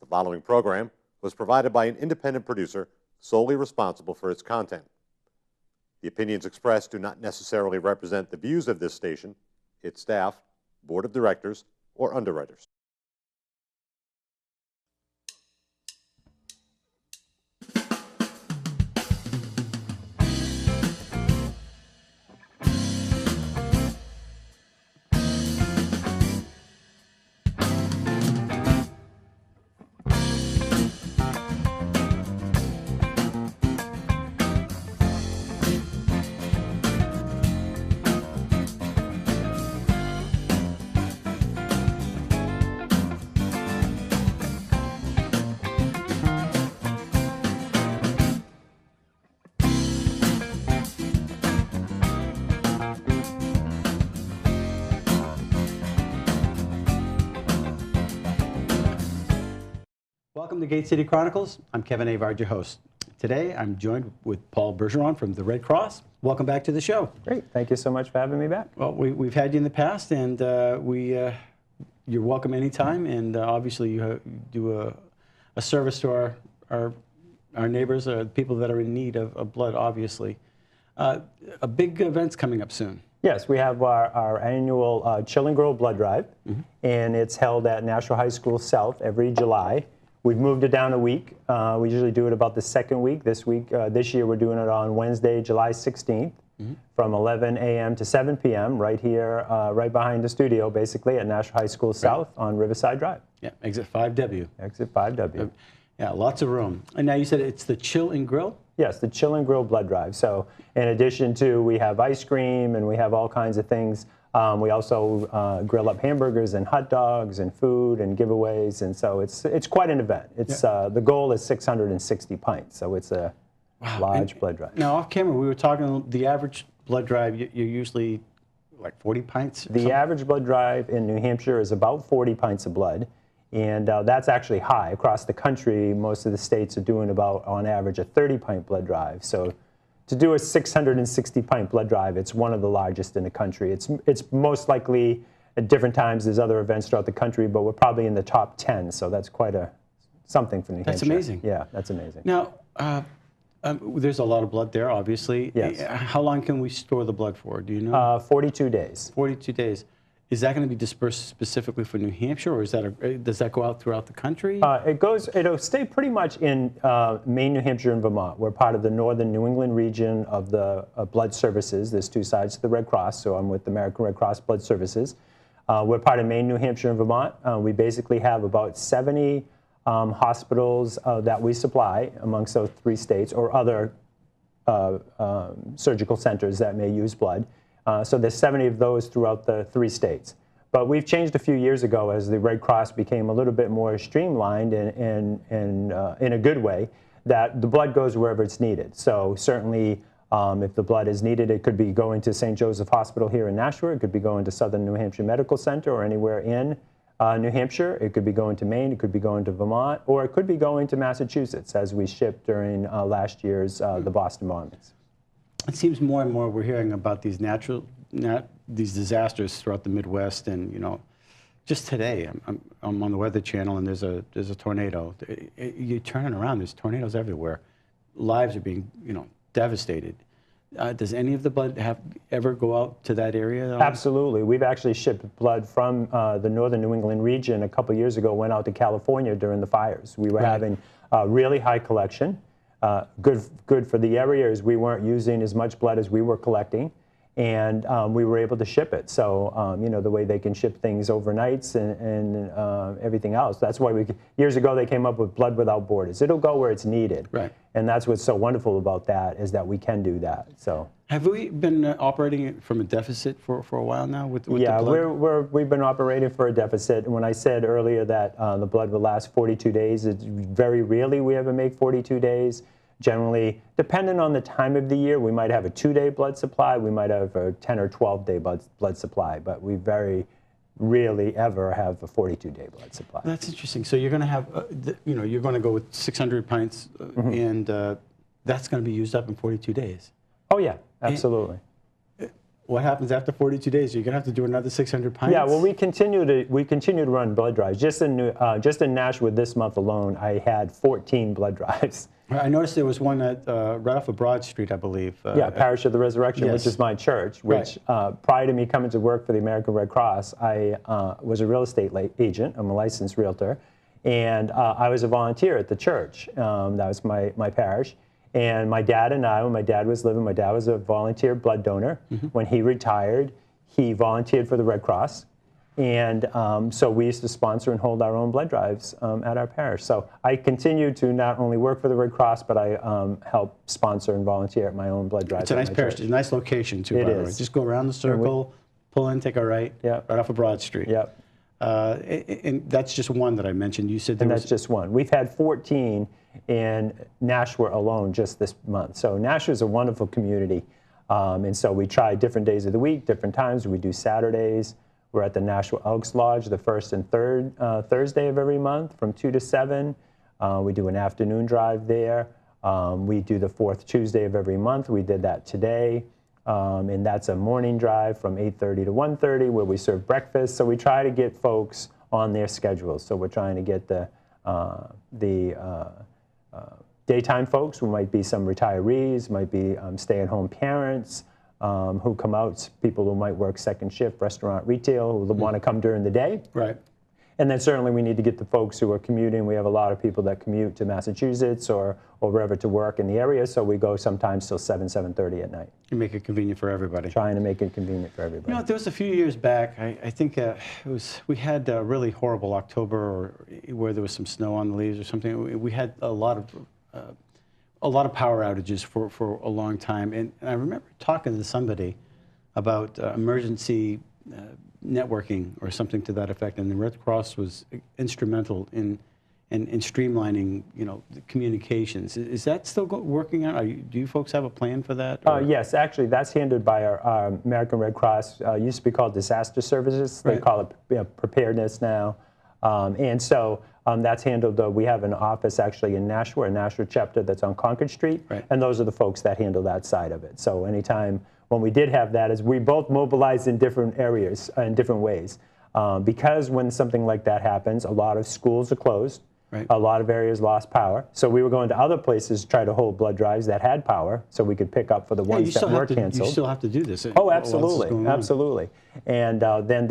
following program was provided by an independent producer solely responsible for its content. The opinions expressed do not necessarily represent the views of this station, its staff, board of directors, or underwriters. Welcome to Gate City Chronicles. I'm Kevin Avard, your host. Today, I'm joined with Paul Bergeron from the Red Cross. Welcome back to the show. Great. Thank you so much for having me back. Well, we've had you in the past, and you're welcome anytime. And obviously, you do a service to our neighbors, people that are in need of blood, obviously. A big event's coming up soon. Yes, we have our annual Chill and Grow Blood Drive, and it's held at National High School South every July. We've moved it down a week. We usually do it about the second week. This year, we're doing it on Wednesday, July 16th, from 11 a.m. to 7 p.m. right here, right behind the studio, basically, at National High School South on Riverside Drive. Yeah, exit 5W. Exit 5W. Yeah, lots of room. And now you said it's the Chill and Grill? Yes, the Chill and Grill Blood Drive. So in addition to, we have ice cream and we have all kinds of things. We also grill up hamburgers and hot dogs and food and giveaways, and so it's quite an event. It's the goal is 660 pints, so it's a large blood drive. Now, off camera, we were talking the average blood drive. You're usually like 40 pints. The average blood drive in New Hampshire is about 40 pints of blood, and that's actually high across the country. Most of the states are doing about, on average, a 30-pint blood drive. So to do a 660-pint blood drive, it's one of the largest in the country. It's most likely at different times. There's other events throughout the country, but we're probably in the top 10. So that's quite something for New Hampshire. That's amazing. Yeah, that's amazing. Now, there's a lot of blood there, obviously. Yes. How long can we store the blood for? Do you know? 42 days. 42 days. Is that going to be dispersed specifically for New Hampshire, or does that go out throughout the country? It'll stay pretty much in Maine, New Hampshire, and Vermont. We're part of the northern New England region of the Blood Services. There's two sides to the Red Cross, so I'm with the American Red Cross Blood Services. We're part of Maine, New Hampshire, and Vermont. We basically have about 70 hospitals that we supply amongst those three states, or other surgical centers that may use blood. So there's 70 of those throughout the three states. But we've changed a few years ago as the Red Cross became a little bit more streamlined and in a good way, that the blood goes wherever it's needed. So certainly if the blood is needed, it could be going to St. Joseph Hospital here in Nashua. It could be going to Southern New Hampshire Medical Center or anywhere in New Hampshire. It could be going to Maine. It could be going to Vermont. Or it could be going to Massachusetts, as we shipped during last year's the Boston bombings. It seems more and more we're hearing about these these disasters throughout the Midwest, and just today I'm on the Weather Channel, and there's a tornado. You're turning around, there's tornadoes everywhere. Lives are being devastated. Does any of the blood ever go out to that area? Absolutely. We've actually shipped blood from the northern New England region a couple years ago, went out to California during the fires. We were having really high collection. Good for the area is we weren't using as much blood as we were collecting, and we were able to ship it. So the way they can ship things overnights and everything else. That's why years ago they came up with Blood Without Borders. It'll go where it's needed. Right. And that's what's so wonderful about that, is that we can do that. So have we been operating from a deficit for a while now with the blood? We've been operating for a deficit. And when I said earlier that the blood will last 42 days, it's very rarely we ever make 42 days. Generally, depending on the time of the year, we might have a 2-day blood supply. We might have a 10 or 12-day blood supply, but we very rarely ever have a 42-day blood supply. That's interesting. So you're going to have, you're going to go with 600 pints, and that's going to be used up in 42 days. Oh yeah, absolutely. what happens after 42 days? You're going to have to do another 600 pints? Yeah, well, we continue to run blood drives. Just in Nashua this month alone, I had 14 blood drives. I noticed there was one at, right off of Broad Street, I believe. Yeah, Parish of the Resurrection, yes. which is my church, which prior to me coming to work for the American Red Cross, I was a real estate agent. I'm a licensed realtor. And I was a volunteer at the church. That was my parish. And my dad and I, when my dad was living, my dad was a volunteer blood donor. When he retired, he volunteered for the Red Cross. And so we used to sponsor and hold our own blood drives at our parish. So I continue to not only work for the Red Cross, but I help sponsor and volunteer at my own blood drives. It's a nice parish. It's a nice location, too, by the way. Just go around the circle, pull in, take a right, right off of Broad Street. Yep. And that's just one that I mentioned. You said there was... that's just one. We've had 14 in Nashua alone just this month. So Nashua is a wonderful community. And so we try different days of the week, different times. We do Saturdays. We're at the Nashua Elks Lodge the first and third Thursday of every month from 2 to 7. We do an afternoon drive there. We do the fourth Tuesday of every month. We did that today. And that's a morning drive from 8:30 to 1:30 where we serve breakfast. So we try to get folks on their schedules. So we're trying to get the daytime folks, who might be some retirees, might be stay-at-home parents who come out, people who might work second shift, restaurant, retail, who want to come during the day. Right. And then certainly we need to get the folks who are commuting. We have a lot of people that commute to Massachusetts or wherever to work in the area, so we go sometimes till 7:30 at night. You make it convenient for everybody. Trying to make it convenient for everybody. You know, there was a few years back, I think we had a really horrible October where there was some snow on the leaves or something. We had a lot of power outages for a long time. And I remember talking to somebody about emergency networking or something to that effect, and the Red Cross was instrumental in streamlining, the communications. Is that still working out? Do you folks have a plan for that? Yes, actually, that's handled by our American Red Cross. Used to be called Disaster Services. They call it preparedness now. And so that's handled. We have an office actually in Nashua, a Nashua chapter that's on Concord Street, and those are the folks that handle that side of it. So anytime when we did have that, is we both mobilized in different areas, in different ways. Because when something like that happens, a lot of schools are closed. A lot of areas lost power. So we were going to other places to try to hold blood drives that had power so we could pick up for the ones that were canceled. You still have to do this. Oh, absolutely. Absolutely. And then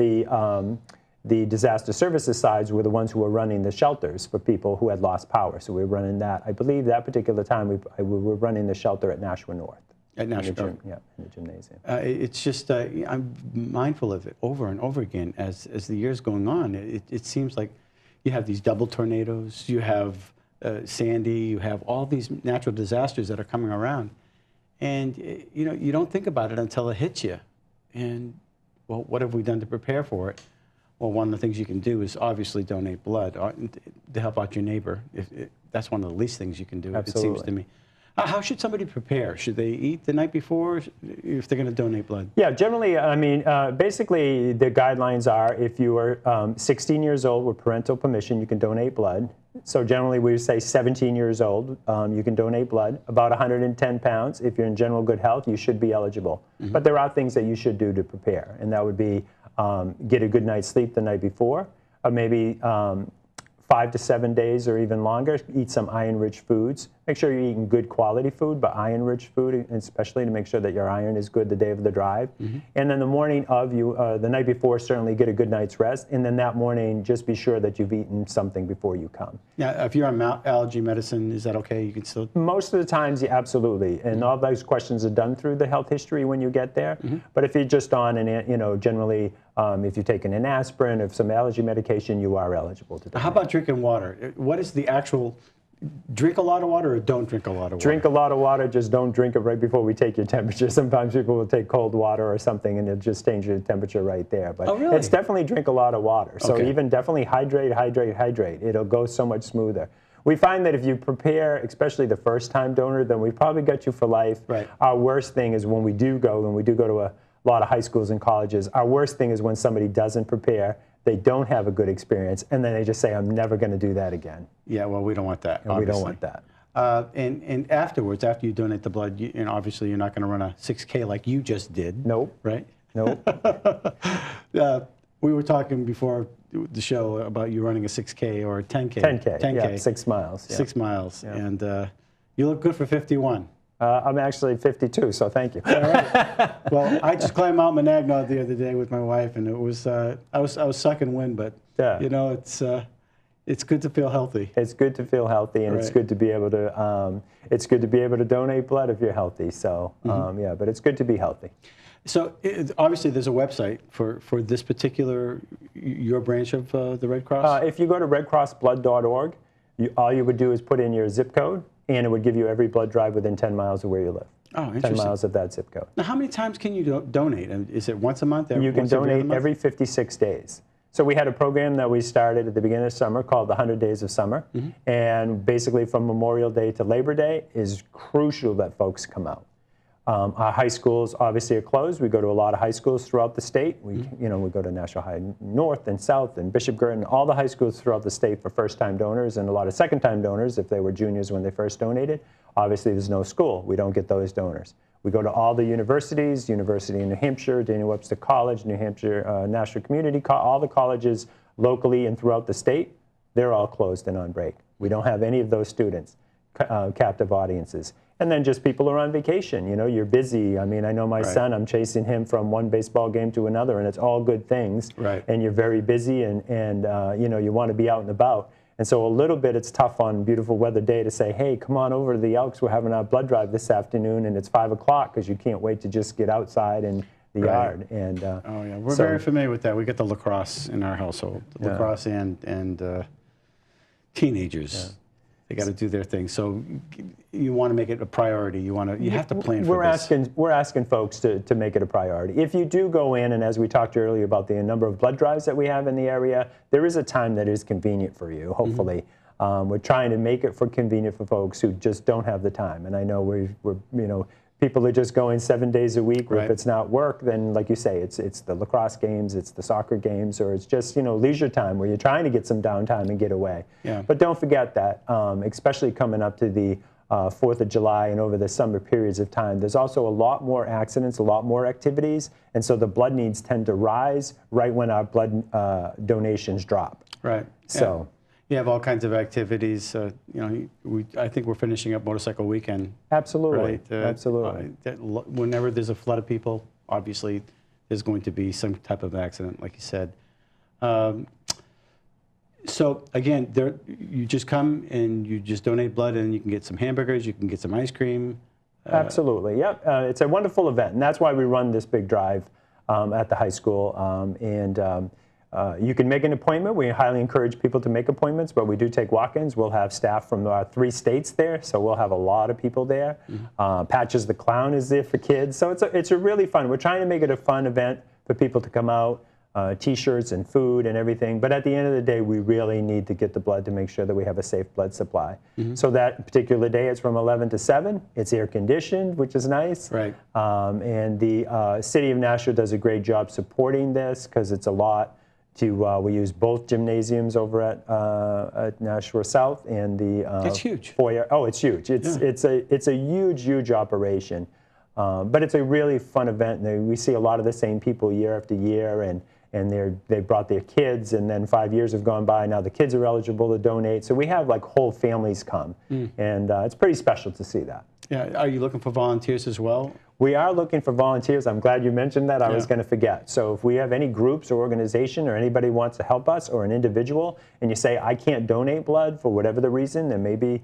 the disaster services sides were the ones who were running the shelters for people who had lost power. So we were running that. I believe that particular time we were running the shelter at Nashua North. At Nashua. In the gymnasium. It's just, I'm mindful of it over and over again as the years going on. It seems like you have these double tornadoes, you have Sandy, you have all these natural disasters that are coming around. And, you don't think about it until it hits you. And, well, what have we done to prepare for it? Well, one of the things you can do is obviously donate blood to help out your neighbor. That's one of the least things you can do, it seems to me. How should somebody prepare? Should they eat the night before if they're going to donate blood? Yeah, generally, I mean, basically the guidelines are if you are 16 years old with parental permission, you can donate blood. So generally we say 17 years old, you can donate blood. About 110 pounds, if you're in general good health, you should be eligible. But there are things that you should do to prepare, and that would be get a good night's sleep the night before, or maybe 5 to 7 days or even longer, eat some iron-rich foods. Make sure you're eating good quality food, but iron-rich food, especially to make sure that your iron is good the day of the drive. And then the morning of the night before, certainly get a good night's rest. And then that morning, just be sure that you've eaten something before you come. Yeah, if you're on allergy medicine, is that okay? You can still? Most of the times, yeah, absolutely. And all those questions are done through the health history when you get there. But if you're just on, generally, if you're taking an aspirin or some allergy medication, you are eligible to do. How about drinking water? What is the actual? Drink a lot of water or don't drink a lot of water? Drink a lot of water, just don't drink it right before we take your temperature. Sometimes people will take cold water or something and it'll just change your temperature right there. But it's definitely drink a lot of water. So even definitely hydrate. It'll go so much smoother. We find that if you prepare, especially the first time donor, then we probably got you for life. Our worst thing is when we do go to a lot of high schools and colleges, our worst thing is when somebody doesn't prepare, they don't have a good experience, and then they just say, I'm never going to do that again. Yeah, well, we don't want that. And we don't want that. And afterwards, after you donate the blood, and obviously you're not going to run a 6K like you just did. Nope. Right? Nope. We were talking before the show about you running a 6K or a 10K. 10K. Yeah, 6 miles. Yeah. 6 miles. Yeah. And you look good for 51. I'm actually 52, so thank you. All right. Well, I just climbed Mount Monadnock the other day with my wife, and it was I was sucking wind, but Yeah. you know, it's good to feel healthy. It's good to feel healthy, and it's Right. good to be able to donate blood if you're healthy. So yeah, but it's good to be healthy. So obviously, there's a website for this particular your branch of the Red Cross. If you go to redcrossblood.org, all you would do is put in your zip code, and it would give you every blood drive within 10 miles of where you live. Oh, 10 interesting. miles of that zip code. Now, how many times can you donate? And is it once a month? You can once every other donate month? every 56 days. So we had a program that we started at the beginning of summer called the 100 Days of Summer. And basically from Memorial Day to Labor Day is crucial that folks come out. Our high schools obviously are closed. We go to a lot of high schools throughout the state. We go to National High North and South and Bishop Girton, all the high schools throughout the state for first-time donors and a lot of second-time donors if they were juniors when they first donated. Obviously, there's no school. We don't get those donors. We go to all the universities, University of New Hampshire, Daniel Webster College, New Hampshire National Community, all the colleges locally and throughout the state, they're all closed and on break. We don't have any of those students, captive audiences. And then just people are on vacation, you're busy. I mean, I know my son, I'm chasing him from one baseball game to another, and it's all good things. Right. And you're very busy, and you want to be out and about. And so a little bit it's tough on beautiful weather day to say, hey, come on over to the Elks. We're having our blood drive this afternoon, and it's 5 o'clock because you can't wait to just get outside in the yard. And oh yeah, we're very familiar with that. We get the lacrosse in our household, lacrosse and teenagers. They got to do their thing. So you want to make it a priority. You have to plan for this. We're asking folks to make it a priority. If you do go in, and as we talked earlier about the number of blood drives that we have in the area, there is a time that is convenient for you, hopefully. We're trying to make it convenient for folks who just don't have the time. And I know we're people are just going 7 days a week. Or if it's not work, then like you say, it's the lacrosse games, it's the soccer games, or it's just leisure time where you're trying to get some downtime and get away. Yeah. But don't forget that, especially coming up to the 4th of July and over the summer periods of time, there's also a lot more accidents, a lot more activities, and so the blood needs tend to rise right when our blood donations drop. Right. So. You have all kinds of activities. I think we're finishing up Motorcycle Weekend. Absolutely. Right? Absolutely. Whenever there's a flood of people, obviously there's going to be some type of accident, like you said. So again, you just come and you just donate blood, and you can get some hamburgers, you can get some ice cream. Absolutely. Yep. It's a wonderful event, and that's why we run this big drive at the high school. You can make an appointment. We highly encourage people to make appointments, but we do take walk-ins. We'll have staff from 3 states there, so we'll have a lot of people there. Patches the Clown is there for kids, so it's a really fun. We're trying to make it a fun event for people to come out, T-shirts and food and everything. But at the end of the day, we really need to get the blood to make sure that we have a safe blood supply. So that particular day, it's from 11 to 7. It's air-conditioned, which is nice. Right. And the City of Nashua does a great job supporting this because it's a lot. We use both gymnasiums over at Nashua South and the That's huge. foyer. Oh, it's huge. It's a huge operation, but it's a really fun event. And we see a lot of the same people year after year, and they brought their kids, and then 5 years have gone by. Now the kids are eligible to donate, so we have like whole families come, and it's pretty special to see that. Yeah. Are you looking for volunteers as well? We are looking for volunteers. I'm glad you mentioned that. I was going to forget. So if we have any groups or organization or anybody wants to help us or an individual, and you say, I can't donate blood for whatever the reason, there may be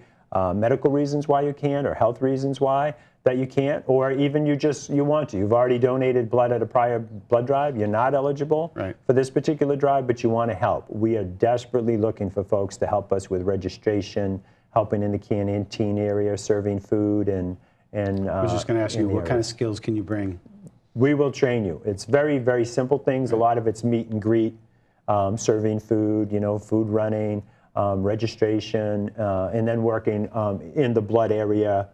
medical reasons why you can't or health reasons why that you can't, or even you want to. You've already donated blood at a prior blood drive. You're not eligible for this particular drive, but you want to help. We are desperately looking for folks to help us with registration, helping in the canteen area, serving food, and I was just going to ask you, what kind of skills can you bring? We will train you. It's very, very simple things. A lot of it's meet and greet, serving food, food running, registration, and then working in the blood area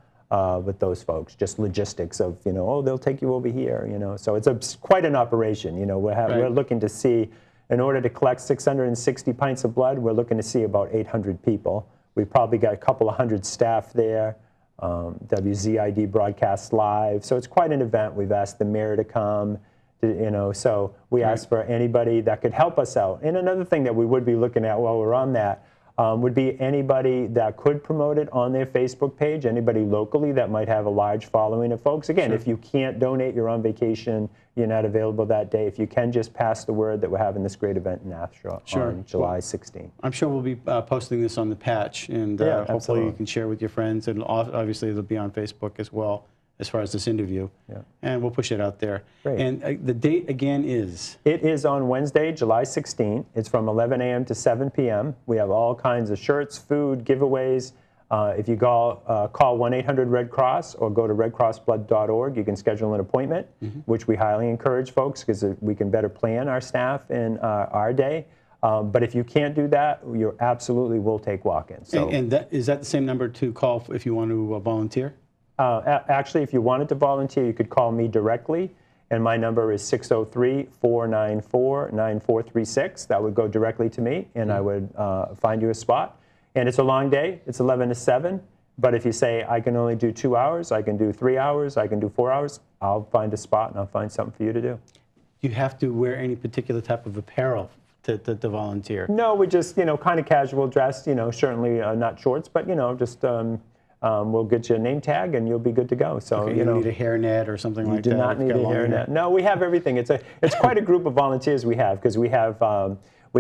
with those folks. Just logistics of, they'll take you over here, So it's quite an operation. We're looking to see, in order to collect 660 pints of blood, we're looking to see about 800 people. We've probably got a couple of hundred staff there. WZID broadcasts live, so it's quite an event. We've asked the mayor to come, so we asked for anybody that could help us out. And another thing that we would be looking at while we're on that would be anybody that could promote it on their Facebook page, anybody locally that might have a large following of folks. Again, if you can't donate, you're on vacation, you're not available that day, if you can just pass the word that we're having this great event in Nashua on July 16th. I'm sure we'll be posting this on the patch, and hopefully you can share with your friends, and obviously it'll be on Facebook as well, as far as this interview, and we'll push it out there. Great. And the date again is? It is on Wednesday, July 16th. It's from 11 a.m. to 7 p.m. We have all kinds of shirts, food, giveaways. If you call 1-800-RED-CROSS or go to redcrossblood.org, you can schedule an appointment, which we highly encourage folks because we can better plan our staff and our day. But if you can't do that, you absolutely will take walk-ins. So, is that the same number to call if you want to volunteer? Actually, if you wanted to volunteer, you could call me directly, and my number is 603-494-9436. That would go directly to me, and I would find you a spot. And it's a long day. It's 11 to 7. But if you say, I can only do 2 hours, I can do 3 hours, I can do 4 hours, I'll find a spot, and I'll find something for you to do. You have to wear any particular type of apparel to volunteer? No, we just, kind of casual dress, certainly not shorts, but, just... we'll get you a name tag, and you'll be good to go. So you don't need a hairnet or something like that? You do not need a hairnet. No, we have everything. It's quite a group of volunteers we have, because we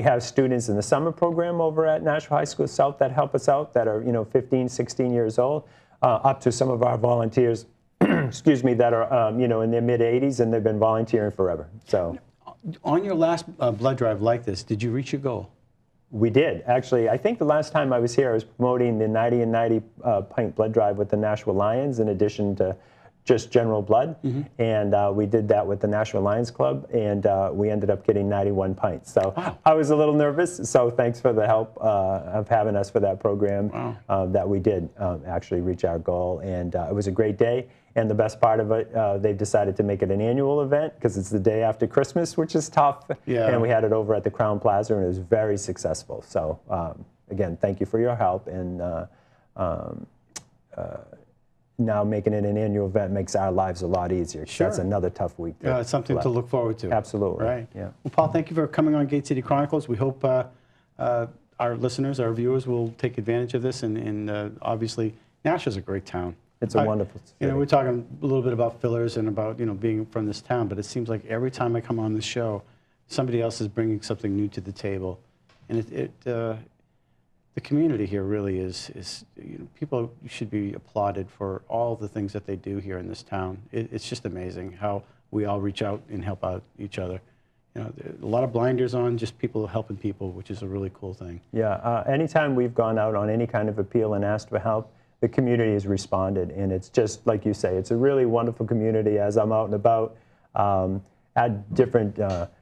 have students in the summer program over at Nashua High School South that help us out, that are 15, 16 years old, up to some of our volunteers, excuse me, that are in their mid 80s, and they've been volunteering forever. So, on your last blood drive like this, did you reach your goal? We did, actually. I think the last time I was here, I was promoting the 90 and 90 pint blood drive with the Nashua Lions, in addition to just general blood. And we did that with the Nashua Lions Club, and we ended up getting 91 pints. So I was a little nervous, so thanks for the help of having us for that program. That we did actually reach our goal, and it was a great day. And the best part of it, they've decided to make it an annual event, because it's the day after Christmas, which is tough. And we had it over at the Crown Plaza, and it was very successful. So again, thank you for your help. And now making it an annual event makes our lives a lot easier. That's another tough week. It's something to look forward to. Absolutely. Right. Yeah. Well, Paul, thank you for coming on Gate City Chronicles. We hope our listeners, our viewers, will take advantage of this. And obviously, Nashua's a great town. It's a wonderful city. We're talking a little bit about fillers and about being from this town, but it seems like every time I come on the show, somebody else is bringing something new to the table, and the community here really is people should be applauded for all the things that they do here in this town. It's just amazing how we all reach out and help out each other. A lot of blinders on, just people helping people, which is a really cool thing. Yeah. Anytime we've gone out on any kind of appeal and asked for help, the community has responded, and it's just like you say, it's a really wonderful community. As I'm out and about at different,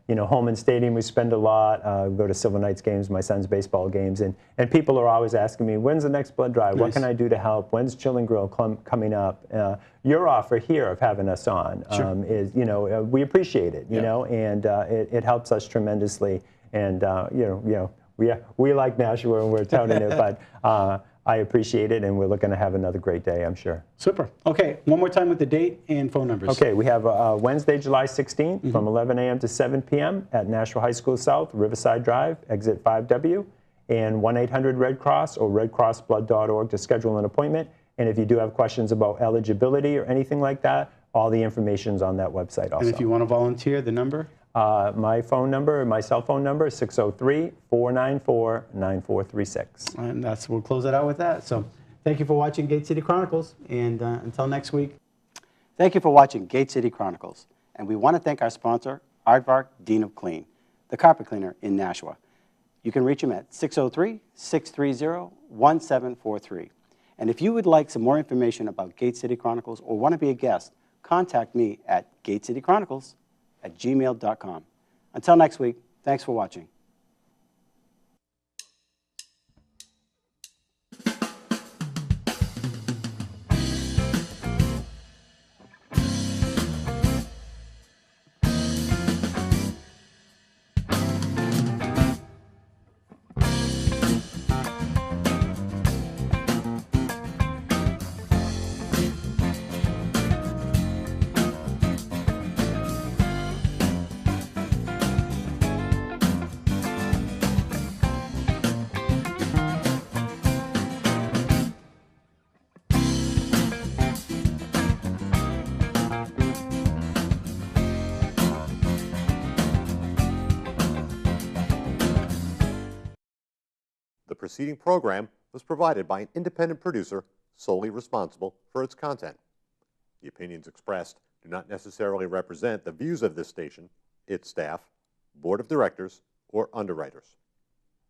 Holman Stadium, we spend a lot. Go to Silver Knights games, my son's baseball games, and people are always asking me, when's the next blood drive? Nice. What can I do to help? When's Chill and Grill coming up? Your offer here of having us on is, we appreciate it, and it helps us tremendously. And we like Nashua, and we're touting it, but. I appreciate it, and we're looking to have another great day, I'm sure. Super. Okay, one more time with the date and phone numbers. Okay, we have Wednesday, July 16th from 11 a.m. to 7 p.m. at Nashua High School South, Riverside Drive, exit 5W, and 1-800-RED-CROSS or redcrossblood.org to schedule an appointment. And if you do have questions about eligibility or anything like that, all the information's on that website also. And if you want to volunteer, the number? My cell phone number is 603-494-9436. And we'll close it out with that. So thank you for watching Gate City Chronicles, and until next week. Thank you for watching Gate City Chronicles, and we want to thank our sponsor, Aardvark Dean of Clean, the carpet cleaner in Nashua. You can reach him at 603-630-1743. And if you would like some more information about Gate City Chronicles or want to be a guest, contact me at gatecitychronicles@gmail.com. Until next week, thanks for watching. The preceding program was provided by an independent producer solely responsible for its content. The opinions expressed do not necessarily represent the views of this station, its staff, board of directors, or underwriters.